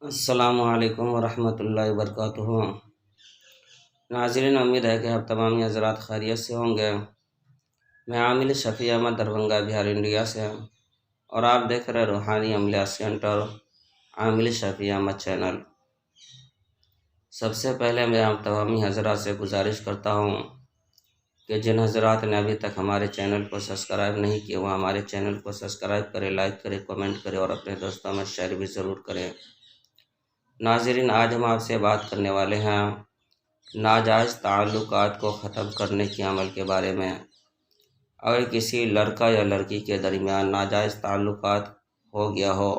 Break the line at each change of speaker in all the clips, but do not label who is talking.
السلام علیکم ورحمۃ اللہ وبرکاتہ۔ ناظرین، امید ہے کہ آپ تمام حضرات خیریت سے ہوں گے۔ میں عامل شفیع احمد دربھنگہ بہار انڈیا سے ہوں اور آپ دیکھ رہے روحانی عملیات سینٹر عامل شفیع احمد چینل۔ سب سے پہلے میں آپ تمامی حضرات سے گزارش کرتا ہوں کہ جن حضرات نے ابھی تک ہمارے چینل کو سبسکرائب نہیں کیا وہ ہمارے چینل کو سبسکرائب کرے، لائک کرے، کمنٹ کرے اور اپنے دوستوں میں شیئر بھی ضرور کریں۔ ناظرین، آج ہم آپ سے بات کرنے والے ہیں ناجائز تعلقات کو ختم کرنے کے عمل کے بارے میں۔ اگر کسی لڑکا یا لڑکی کے درمیان ناجائز تعلقات ہو گیا ہو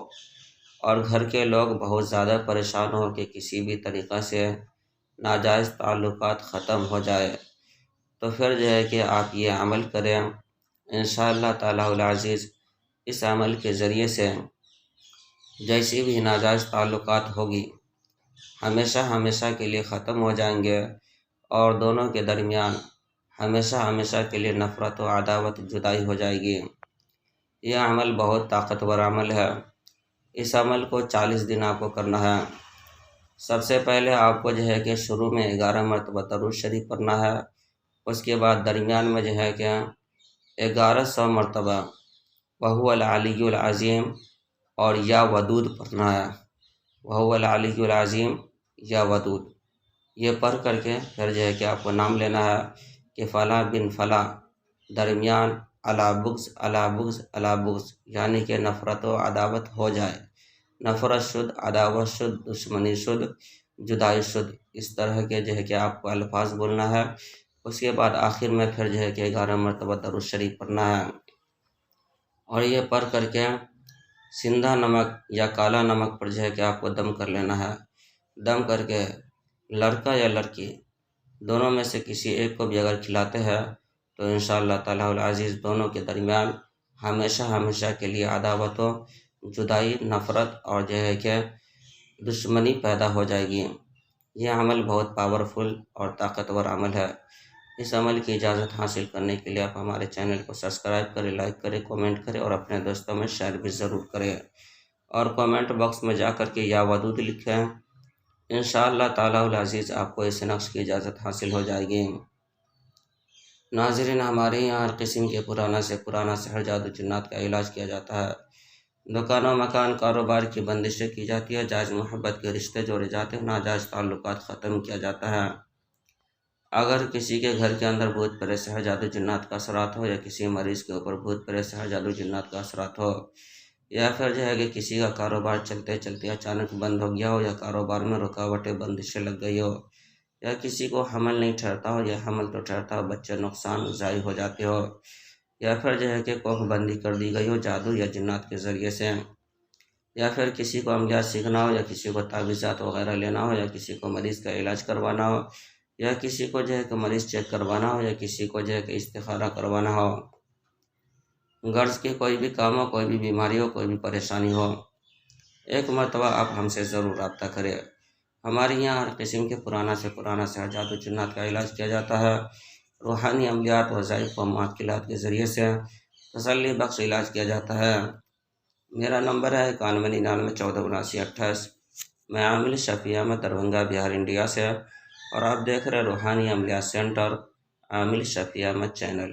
اور گھر کے لوگ بہت زیادہ پریشان ہوں کہ کسی بھی طریقہ سے ناجائز تعلقات ختم ہو جائے تو پھر جو ہے کہ آپ یہ عمل کریں۔ انشاءاللہ تعالی العزیز اس عمل کے ذریعے سے جیسی بھی ناجائز تعلقات ہوگی ہمیشہ ہمیشہ کے لیے ختم ہو جائیں گے اور دونوں کے درمیان ہمیشہ ہمیشہ کے لیے نفرت و عداوت جدائی ہو جائے گی۔ یہ عمل بہت طاقتور عمل ہے۔ اس عمل کو 40 دن آپ کو کرنا ہے۔ سب سے پہلے آپ کو جو ہے کہ شروع میں 11 مرتبہ درود شریف پڑھنا ہے، اس کے بعد درمیان میں جو ہے کہ 1100 مرتبہ وَهُوَ الْعَلِيُّ الْعَظِيمُ اور یا ودود پڑھنا ہے۔ وَهُوَ الْعَلِيُّ الْعَظِيمُ یا ودود، یہ پڑھ کر کے پھر جو ہے کہ آپ کو نام لینا ہے کہ فلاں بن فلاں درمیان علی بغض علی بغض علی بغض، یعنی کہ نفرت و عداوت ہو جائے، نفرت شد، عداوت شد، دشمنی شد، جدائی شد، اس طرح کے جو ہے کہ آپ کو الفاظ بولنا ہے۔ اس کے بعد آخر میں پھر جو ہے کہ 11 مرتبہ درود شریف پڑھنا ہے اور یہ پڑھ کر کے سندھا نمک یا کالا نمک پر جو ہے کہ آپ کو دم کر لینا ہے۔ دم کر کے لڑکا یا لڑکی دونوں میں سے کسی ایک کو بھی اگر کھلاتے ہیں تو انشاءاللہ تعالی العزیز دونوں کے درمیان ہمیشہ ہمیشہ کے لیے عداوت و جدائی، نفرت اور جو ہے کہ دشمنی پیدا ہو جائے گی۔ یہ عمل بہت پاورفل اور طاقتور عمل ہے۔ اس عمل کی اجازت حاصل کرنے کے لیے آپ ہمارے چینل کو سبسکرائب کریں، لائک کریں، کمنٹ کریں اور اپنے دوستوں میں شیئر بھی ضرور کریں اور کمنٹ باکس میں جا کر کے یا ودود لکھیں۔ انشاءاللہ تعالی العزیز آپ کو اس نقش کی اجازت حاصل ہو جائے گی۔ ناظرین، ہمارے یہاں ہر قسم کے پرانا سے پرانا سحر، جادو، جنات کا علاج کیا جاتا ہے۔ دکانوں، مکان، کاروبار کی بندشیں کی جاتی ہے، جائز محبت کے رشتے جوڑے جاتے ہیں، ناجائز تعلقات ختم کیا جاتا ہے۔ اگر کسی کے گھر کے اندر بھوت پریت سحر، جادو، جنات کا اثرات ہو یا کسی مریض کے اوپر بھوت پریت سحر، جادو، جنات کا اثرات ہو یا پھر جو ہے کہ کسی کا کاروبار چلتے چلتے اچانک بند ہو گیا ہو یا کاروبار میں رکاوٹیں، بندشیں لگ گئی ہو یا کسی کو حمل نہیں ٹھہرتا ہو یا حمل تو ٹھہرتا ہو بچے نقصان ضائع ہو جاتے ہو یا پھر جو ہے کہ کوکھ بندی کر دی گئی ہو جادو یا جنات کے ذریعے سے یا پھر کسی کو عملیات سیکھنا ہو یا کسی کو تعویذات وغیرہ لینا ہو یا کسی کو مریض کا علاج کروانا ہو یا کسی کو جو ہے کہ مریض چیک کروانا ہو یا کسی کو جو ہے کہ استخارہ کروانا ہو، غرض کی کوئی بھی کام ہو، کوئی بھی بیماری ہو، کوئی بھی پریشانی ہو، ایک مرتبہ آپ ہم سے ضرور رابطہ کریں۔ ہمارے یہاں ہر قسم کے پرانا سے پرانا سحر، جادو، جنات کا علاج کیا جاتا ہے۔ روحانی عملیات، وظائف و معطلات کے ذریعے سے تسلی بخش علاج کیا جاتا ہے۔ میرا نمبر ہے 9199147928۔ میں عامل شفیع احمد دربھنگہ بہار انڈیا سے اور آپ دیکھ رہے روحانی عملیات سینٹر عامل شفیع احمد چینل۔